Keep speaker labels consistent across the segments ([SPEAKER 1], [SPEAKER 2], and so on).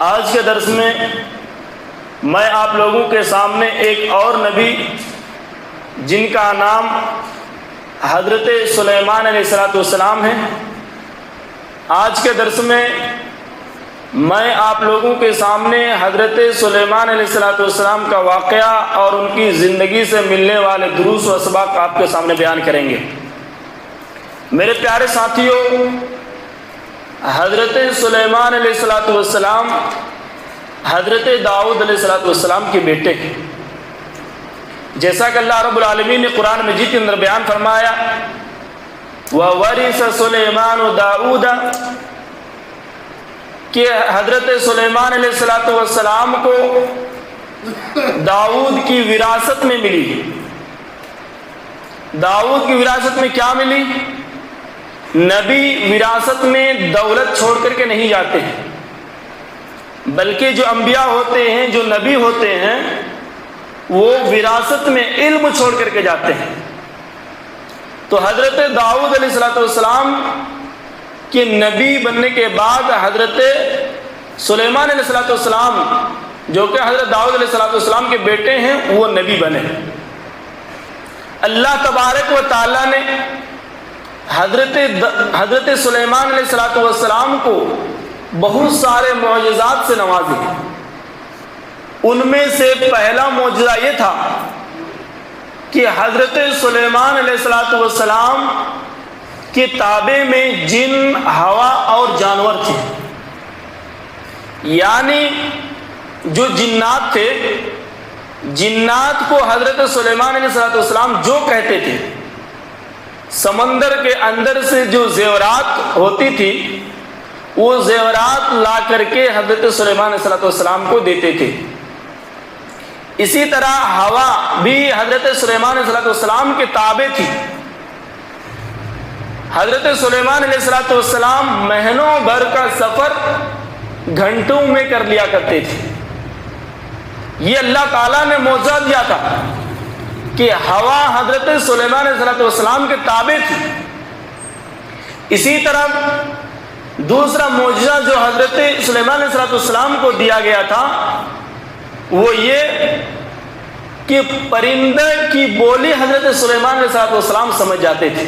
[SPEAKER 1] آج کے درس میں میں آپ لوگوں کے سامنے ایک اور نبی جن کا نام حضرت سلیمان علیہ السلام ہے، آج کے درس میں میں آپ لوگوں کے سامنے حضرت سلیمان علیہ السلام کا واقعہ اور ان کی زندگی سے ملنے والے دروس و اسباق آپ کے سامنے بیان کریں گے۔ میرے پیارے ساتھیوں، حضرت سلیمان علیہ السلام حضرت داؤد علیہ السلام کے بیٹے ہیں، جیسا کہ اللہ رب العالمین نے قرآن مجید کے اندر بیان فرمایا وَوَرِثَ سُلَيْمَانُ دَاؤُدَ، کہ حضرت سلیمان علیہ السلام کو داؤد کی وراثت میں ملی۔ داؤد کی وراثت میں کیا ملی؟ نبی وراثت میں دولت چھوڑ کر کے نہیں جاتے ہیں، بلکہ جو انبیاء ہوتے ہیں، جو نبی ہوتے ہیں، وہ وراثت میں علم چھوڑ کر کے جاتے ہیں۔ تو حضرت داؤد علیہ السلام کے نبی بننے کے بعد حضرت سلیمان علیہ السلام جو کہ حضرت داؤد علیہ السلام کے بیٹے ہیں، وہ نبی بنے۔ اللہ تبارک و تعالیٰ نے حضرت سلیمان علیہ السلام کو بہت سارے معجزات سے نوازے۔ ان میں سے پہلا معجزہ یہ تھا کہ حضرت سلیمان علیہ السلام کے تابع میں جن، ہوا اور جانور تھے، یعنی جو جنات تھے، جنات کو حضرت سلیمان علیہ السلام جو کہتے تھے، سمندر کے اندر سے جو زیورات ہوتی تھی وہ زیورات لا کر کے حضرت سلیمان علیہ السلام کو دیتے تھے۔ اسی طرح ہوا بھی حضرت سلیمان علیہ السلام کے تابع تھی۔ حضرت سلیمان علیہ السلام مہینوں بھر کا سفر گھنٹوں میں کر لیا کرتے تھے۔ یہ اللہ تعالیٰ نے معجزہ دیا تھا کہ ہوا حضرت سلیمان علیہ السلام کے تابع تھی۔ اسی طرح دوسرا معجزہ جو حضرت سلیمان علیہ السلام کو دیا گیا تھا وہ یہ کہ پرندے کی بولی حضرت سلیمان علیہ السلام سمجھ جاتے تھے۔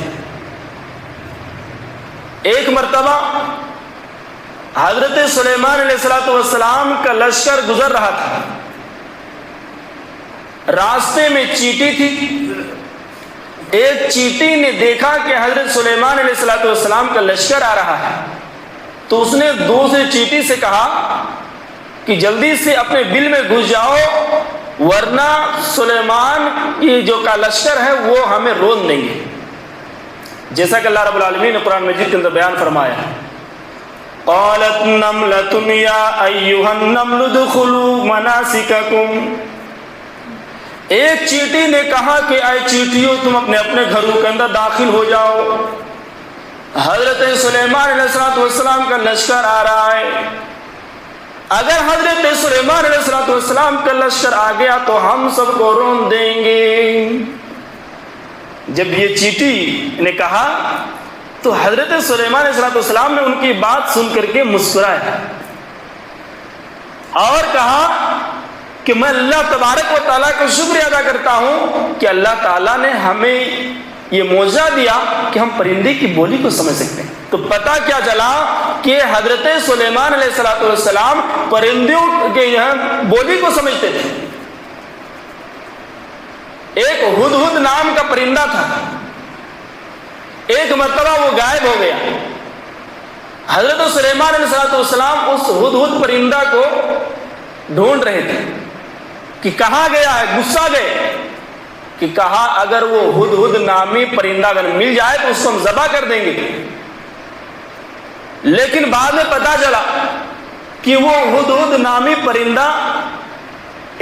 [SPEAKER 1] ایک مرتبہ حضرت سلیمان علیہ السلام کا لشکر گزر رہا تھا، راستے میں چیٹی تھی۔ ایک چیٹی نے دیکھا کہ حضرت سلیمان علیہ السلام کا لشکر آ رہا ہے، تو اس نے دوسرے چیٹی سے کہا کہ جلدی سے اپنے بل میں گھس جاؤ، ورنہ سلیمان کی جو کا لشکر ہے وہ ہمیں رون دیں گے۔ جیسا کہ اللہ رب العالمین نے قرآن مجید کے اندر بیان فرمایا قالت نملۃ یا ایھا النمل ادخلوا مناسککم، ایک چیٹی نے کہا کہ اے چیٹیوں تم اپنے اپنے گھروں کے اندر داخل ہو جاؤ، حضرت سلیمان علیہ السلام کا لشکر آ رہا ہے، اگر حضرت سلیمان علیہ السلام کا لشکر آ گیا تو ہم سب کو رون دیں گے۔ جب یہ چیٹی نے کہا تو حضرت سلیمان علیہ السلام نے ان کی بات سن کر کے مسکرائے اور کہا کہ میں اللہ تبارک و تعالیٰ کا شکریہ ادا کرتا ہوں کہ اللہ تعالیٰ نے ہمیں یہ معجزہ دیا کہ ہم پرندے کی بولی کو سمجھ سکتے ہیں۔ تو پتہ کیا چلا کہ حضرت سلیمان علیہ السلام پرندوں کے یہاں بولی کو سمجھتے تھے۔ ایک ہدہد نام کا پرندہ تھا، ایک مرتبہ وہ غائب ہو گیا۔ حضرت سلیمان علیہ السلام اس ہدہد پرندہ کو ڈھونڈ رہے تھے کہ کہاں گیا ہے، غصہ گئے کہ کہا اگر وہ ہدہد نامی پرندہ اگر مل جائے تو اس کو ہم ذبح کر دیں گے۔ لیکن بعد میں پتا چلا کہ وہ ہدہد نامی پرندہ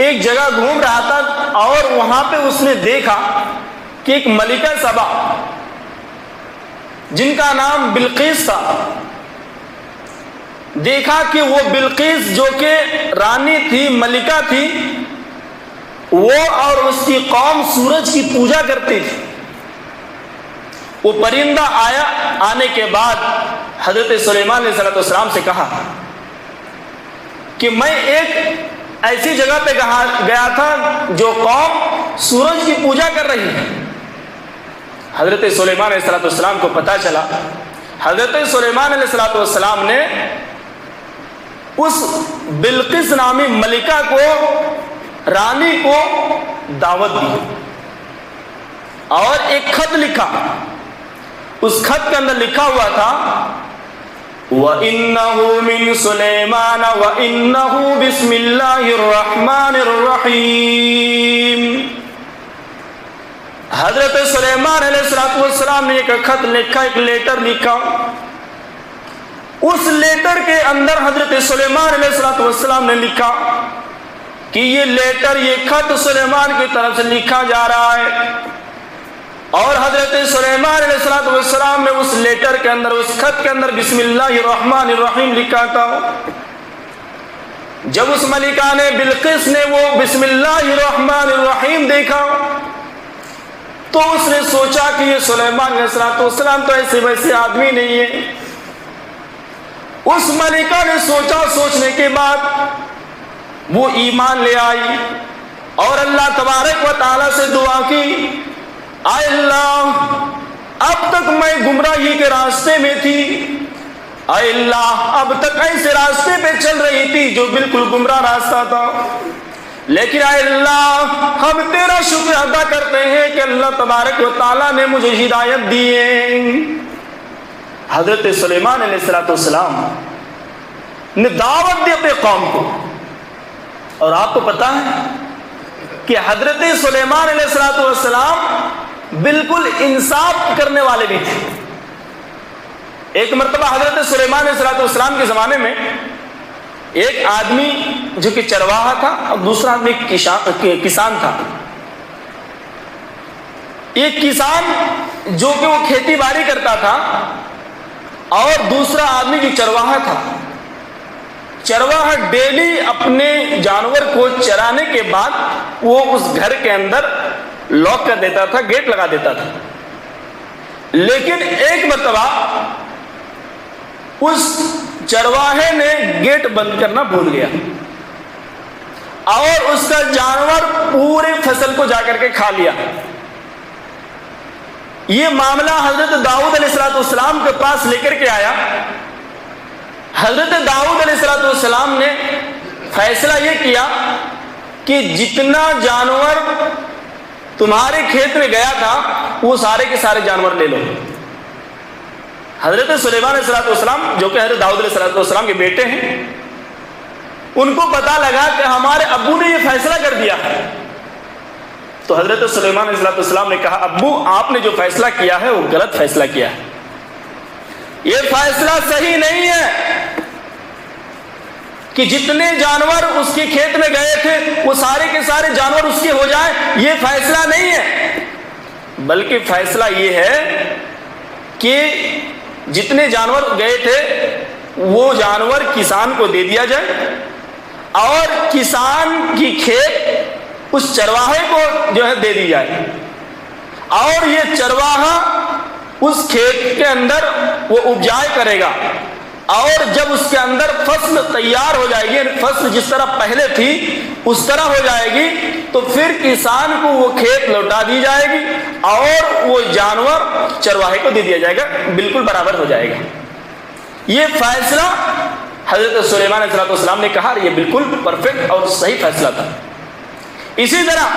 [SPEAKER 1] ایک جگہ گھوم رہا تھا اور وہاں پہ اس نے دیکھا کہ ایک ملکہ سبا جن کا نام بلقیس تھا، دیکھا کہ وہ بلقیس جو کہ رانی تھی، ملکہ تھی، وہ اور اس کی قوم سورج کی پوجا کرتی تھی۔ وہ پرندہ آیا، آنے کے بعد حضرت سلیمان علیہ السلام سے کہا کہ میں ایک ایسی جگہ پہ گیا تھا جو قوم سورج کی پوجا کر رہی ہے۔ حضرت سلیمان علیہ السلام کو پتہ چلا، حضرت سلیمان علیہ السلام نے اس بلقیس نامی ملکہ کو، رانی کو دعوت دی اور ایک خط لکھا۔ اس خط کے اندر لکھا ہوا تھا وَإِنَّهُ مِن سُلَيْمَانَ وَإِنَّهُ بِسْمِ اللَّهِ الرَّحْمَنِ الرَّحِيمِ۔ حضرت سلیمان علیہ السلام نے ایک خط لکھا، ایک لیٹر لکھا۔ اس لیٹر کے اندر حضرت سلیمان علیہ السلام نے لکھا کہ یہ لیٹر، یہ خط سلیمان کی طرف سے لکھا جا رہا ہے، اور حضرت سلیمان علیہ السلام نے اس لیٹر کے اندر، اس خط کے اندر بسم اللہ الرحمن الرحیم لکھا تھا۔ جب اس ملکہ نے، بلقیس نے وہ بسم اللہ الرحمن الرحیم دیکھا تو اس نے سوچا کہ یہ سلیمان علیہ السلام تو ایسے ویسے آدمی نہیں ہے۔ اس ملکہ نے سوچا، سوچنے کے بعد وہ ایمان لے آئی اور اللہ تبارک و تعالیٰ سے دعا کی، اے اللہ اب تک میں گمراہی کے راستے میں تھی، اے اللہ اب تک ایسے راستے پہ چل رہی تھی جو بالکل گمراہ راستہ تھا، لیکن اے اللہ ہم تیرا شکر ادا کرتے ہیں کہ اللہ تبارک و تعالیٰ نے مجھے ہدایت دی ہے۔ حضرت سلیمان علیہ السلام نے دعوت دی اپنے قوم کو، اور آپ کو پتا ہے کہ حضرت سلیمان علیہ السلام بالکل انصاف کرنے والے بھی تھے۔ ایک مرتبہ حضرت سلیمان علیہ السلام کے زمانے میں ایک آدمی جو کہ چرواہا تھا اور دوسرا آدمی کسان تھا۔ ایک کسان جو کہ وہ کھیتی باڑی کرتا تھا اور دوسرا آدمی جو چرواہا تھا۔ چرواہا ڈیلی اپنے جانور کو چرانے کے بعد وہ اس گھر کے اندر لاک کر دیتا تھا، گیٹ لگا دیتا تھا، لیکن ایک مرتبہ اس چرواہے نے گیٹ بند کرنا بھول گیا اور اس کا جانور پورے فصل کو جا کر کے کھا لیا۔ یہ معاملہ حضرت داؤد علیہ السلام کے پاس لے کر کے آیا۔ حضرت داؤد علیہ السلام نے فیصلہ یہ کیا کہ جتنا جانور تمہارے کھیت میں گیا تھا وہ سارے کے سارے جانور لے لو۔ حضرت سلیمان علیہ السلام جو کہ حضرت داؤد علیہ السلام کے بیٹے ہیں، ان کو پتا لگا کہ ہمارے ابو نے یہ فیصلہ کر دیا ہے، تو حضرت سلیمان علیہ السلام نے کہا ابو آپ نے جو فیصلہ کیا ہے وہ غلط فیصلہ کیا ہے، یہ فیصلہ صحیح نہیں ہے کہ جتنے جانور اس کے کھیت میں گئے تھے وہ سارے کے سارے جانور اس کے ہو جائیں، یہ فیصلہ نہیں ہے، بلکہ فیصلہ یہ ہے کہ جتنے جانور گئے تھے وہ جانور کسان کو دے دیا جائے اور کسان کی کھیت اس چرواہے کو جو ہے دے دی جائے، اور یہ چرواہا اس کھیت کے اندر وہ اپجائے کرے گا، اور جب اس کے اندر فصل تیار ہو جائے گی، فصل جس طرح پہلے تھی اس طرح ہو جائے گی، تو پھر کسان کو وہ کھیت لوٹا دی جائے گی اور وہ جانور چرواہے کو دے دیا جائے گا، بالکل برابر ہو جائے گا۔ یہ فیصلہ حضرت سلیمان علیہ السلام نے کہا یہ بالکل پرفیکٹ اور صحیح فیصلہ تھا۔ اسی طرح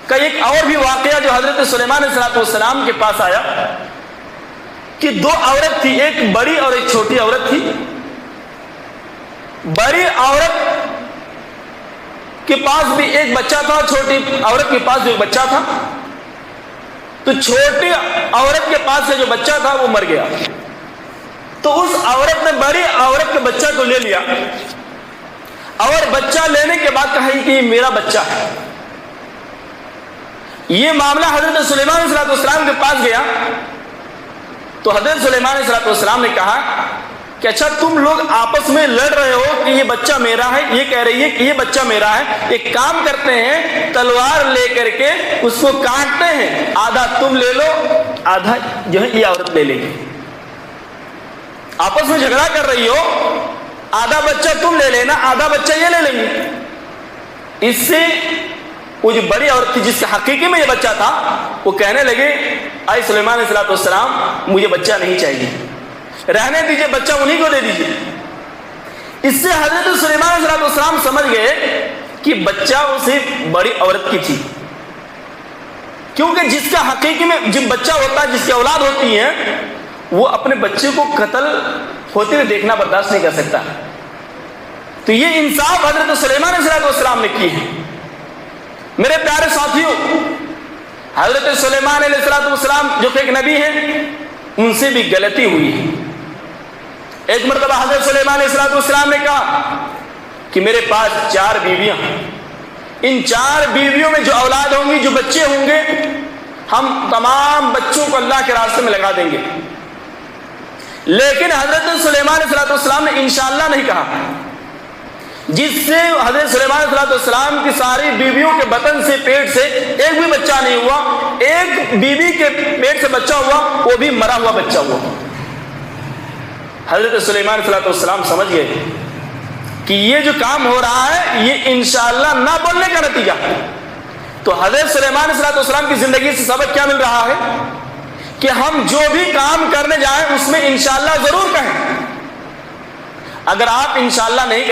[SPEAKER 1] کا ایک اور بھی واقعہ جو حضرت سلیمان علیہ السلام کے پاس آیا کہ دو عورت تھی، ایک بڑی اور ایک چھوٹی عورت تھی۔ بڑی عورت کے پاس بھی ایک بچہ تھا، چھوٹی عورت کے پاس بھی ایک بچہ تھا، تو چھوٹی عورت کے پاس سے جو بچہ تھا وہ مر گیا، تو اس عورت نے بڑی عورت کے بچہ کو لے لیا اور بچہ لینے کے بعد کہا کہ یہ میرا بچہ ہے۔ یہ معاملہ حضرت سلیمان علیہ السلام کے پاس گیا تو حضرت سلیمان علیہ السلام نے کہا کہ اچھا تم لوگ آپس میں لڑ رہے ہو کہ یہ بچہ میرا ہے، یہ کہہ رہی ہے کہ یہ بچہ میرا ہے، ایک کام کرتے ہیں تلوار لے کر کے اس کو کاٹتے ہیں، آدھا تم لے لو آدھا جو ہے یہ عورت لے لے گی۔ آپس میں جھگڑا کر رہی ہو، آدھا بچہ تم لے لینا، آدھا بچہ یہ لے لیں گے۔ اس سے وہ جو بڑی عورت تھی جس کے حقیقی میں یہ بچہ تھا، وہ کہنے لگے اے سلیمان علیہ السلام مجھے بچہ نہیں چاہیے، رہنے دیجئے، بچہ انہی کو دے دیجئے۔ اس سے حضرت سلیمان علیہ السلام سمجھ گئے کہ بچہ وہ صرف بڑی عورت کی تھی، کیونکہ جس کا حقیقی میں جب بچہ ہوتا ہے، جس کی اولاد ہوتی ہے، وہ اپنے بچے کو قتل ہوتے ہوئے دیکھنا برداشت نہیں کر سکتا۔ تو یہ انصاف حضرت سلیمان علیہ السلام نے کی ہے۔ میرے پیارے ساتھیوں، حضرت سلیمان علیہ السلام جو کہ ایک نبی ہیں، ان سے بھی غلطی ہوئی ہے۔ ایک مرتبہ حضرت سلیمان علیہ السلام نے کہا کہ میرے پاس 4 بیویاں ہیں، ان 4 بیویوں میں جو اولاد ہوں گی، جو بچے ہوں گے، ہم تمام بچوں کو اللہ کے راستے میں لگا دیں گے۔ لیکن حضرت سلیمان علیہ السلام نے انشاءاللہ نہیں کہا، جس سے حضرت سلیمان علیہ السلام کی ساری بیویوں کے بطن سے، پیٹ سے ایک بھی بچہ نہیں ہوا۔ ایک بیوی کے پیٹ سے بچہ ہوا، وہ بھی مرا ہوا بچہ ہوا۔ حضرت سلیمان علیہ السلام سمجھ گئے کہ یہ جو کام ہو رہا ہے یہ انشاءاللہ نہ بولنے کا نتیجہ۔ تو حضرت سلیمان علیہ السلام کی زندگی سے سبق کیا مل رہا ہے کہ ہم جو بھی کام کرنے جائیں اس میں انشاءاللہ ضرور کہیں۔ اگر آپ انشاءاللہ نہیں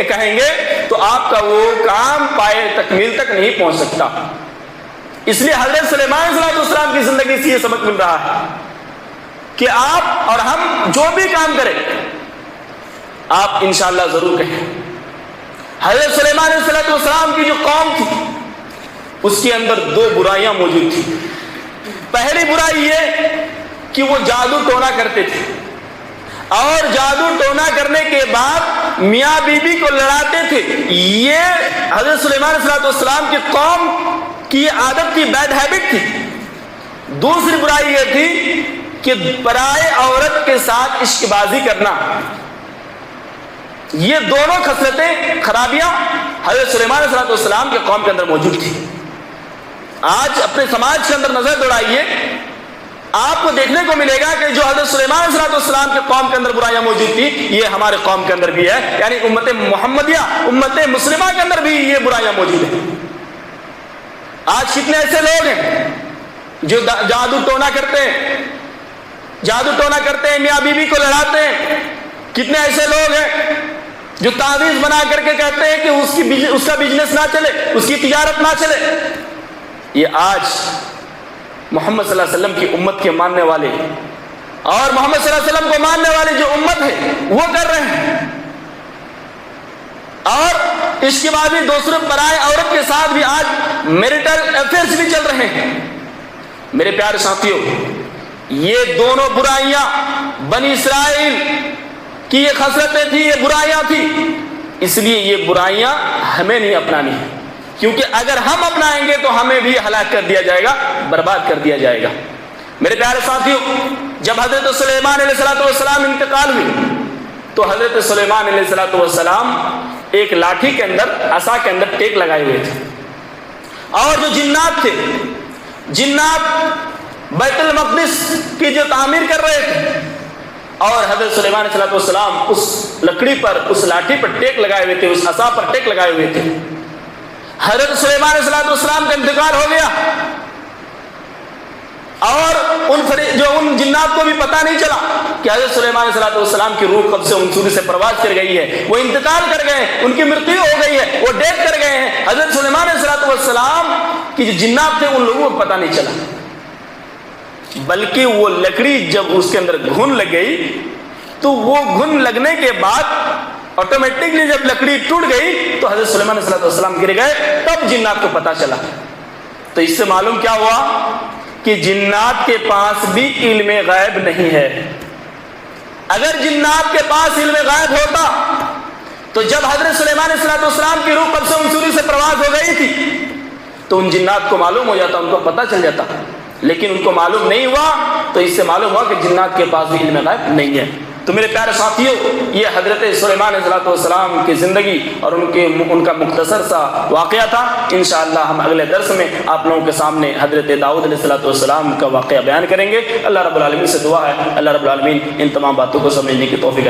[SPEAKER 1] کہیں گے تو آپ کا وہ کام پائے تکمیل تک نہیں پہنچ سکتا۔ اس لیے حضرت سلیمان علیہ السلام کی زندگی سے یہ سبق مل رہا ہے کہ آپ اور ہم جو بھی کام کریں آپ انشاءاللہ ضرور کہیں۔ حضرت سلیمان علیہ السلام کی جو قوم تھی اس کے اندر 2 برائیاں موجود تھیں۔ پہلی برائی یہ کہ وہ جادو ٹونا کرتے تھے، اور جادو ٹونا کرنے کے بعد میاں بیوی کو لڑاتے تھے۔ یہ حضرت سلیمان علیہ السلام کی قوم کی عادت تھی، بیڈ ہیبٹ تھی۔ دوسری برائی یہ تھی کہ پرائے عورت کے ساتھ عشق بازی کرنا۔ یہ دونوں خصلتیں، خرابیاں حضرت سلیمان علیہ السلام کے قوم کے اندر موجود تھی۔ آج اپنے سماج کے اندر نظر دوڑائیے، آپ کو دیکھنے کو ملے گا کہ جو حضرت سلیمان علیہ السلام کے قوم کے اندر برائیاں موجود تھی، یہ ہمارے قوم کے اندر بھی ہے، یعنی امت محمدیہ، امت مسلمہ کے اندر بھی یہ برائیاں موجود ہیں۔ آج کتنے ایسے لوگ ہیں جو جادو ٹونا کرتے ہیں، میاں بیوی کو لڑاتے ہیں۔ کتنے ایسے لوگ ہیں جو تعویذ بنا کر کے کہتے ہیں کہ اس کا بزنس نہ چلے، اس کی تجارت نہ چلے۔ یہ آج محمد صلی اللہ علیہ وسلم کی امت کے ماننے والے اور محمد صلی اللہ علیہ وسلم کو ماننے والے جو امت ہے وہ کر رہے ہیں۔ اور اس کے بعد بھی دوسرے پرائے عورت کے ساتھ بھی آج میریٹل افیئرز بھی چل رہے ہیں۔ میرے پیارے ساتھیوں، یہ دونوں برائیاں بنی اسرائیل کی یہ خصلتیں تھی، یہ برائیاں تھی، اس لیے یہ برائیاں ہمیں نہیں اپنانی ہیں، کیونکہ اگر ہم اپنائیں گے تو ہمیں بھی ہلاک کر دیا جائے گا، برباد کر دیا جائے گا۔ میرے پیارے ساتھیوں، جب حضرت سلیمان علیہ السلام انتقال ہوئی تو حضرت سلیمان علیہ السلام ایک لاٹھی کے اندر، عصا کے اندر ٹیک لگائے ہوئے تھے، اور جو جنات تھے، جنات بیت المقدس کی جو تعمیر کر رہے تھے، اور حضرت سلیمان علیہ السلام اس لکڑی پر، اس لاٹھی پر ٹیک لگائے ہوئے تھے، اس عصا پر ٹیک لگائے ہوئے تھے۔ حضرت سلیمان علیہ السلام کا انتقال ہو گیا، اور ان جنات کو بھی پتہ نہیں چلا کہ حضرت سلیمان علیہ السلام کی روح قبض سے منصوری سے پرواز کر گئی ہے، وہ انتقال کر گئے ہیں، ان کی مرتیو ہو گئی ہے، وہ ڈیتھ کر گئے ہیں۔ حضرت سلیمان علیہ السلام کی جو جنات تھے ان لوگوں کو پتہ نہیں چلا، بلکہ وہ لکڑی جب اس کے اندر گھن لگ گئی تو وہ گھن لگنے کے بعد آٹومیٹکلی جب لکڑی ٹوٹ گئی تو حضرت سلیمان علیہ السلام گر گئے، تب جنات کو پتہ چلا۔ تو اس سے معلوم کیا ہوا کہ جنات کے پاس بھی علم غیب نہیں ہے۔ اگر جنات کے پاس علم غیب ہوتا تو جب حضرت سلیمان علیہ السلام کی روح قبض منصوری سے پرواز ہو گئی تھی تو ان جنات کو معلوم ہو جاتا، ان کو پتہ چل جاتا، لیکن ان کو معلوم نہیں ہوا، تو اس سے معلوم ہوا کہ جنات کے پاس بھی علم غیب نہیں ہے۔ تو میرے پیارے ساتھیوں، یہ حضرت سلیمان علیہ السلام کی زندگی اور ان کا مختصر سا واقعہ تھا۔ انشاءاللہ ہم اگلے درس میں آپ لوگوں کے سامنے حضرت داؤد علیہ السلام کا واقعہ بیان کریں گے۔ اللہ رب العالمین سے دعا ہے اللہ رب العالمین ان تمام باتوں کو سمجھنے کی توفیق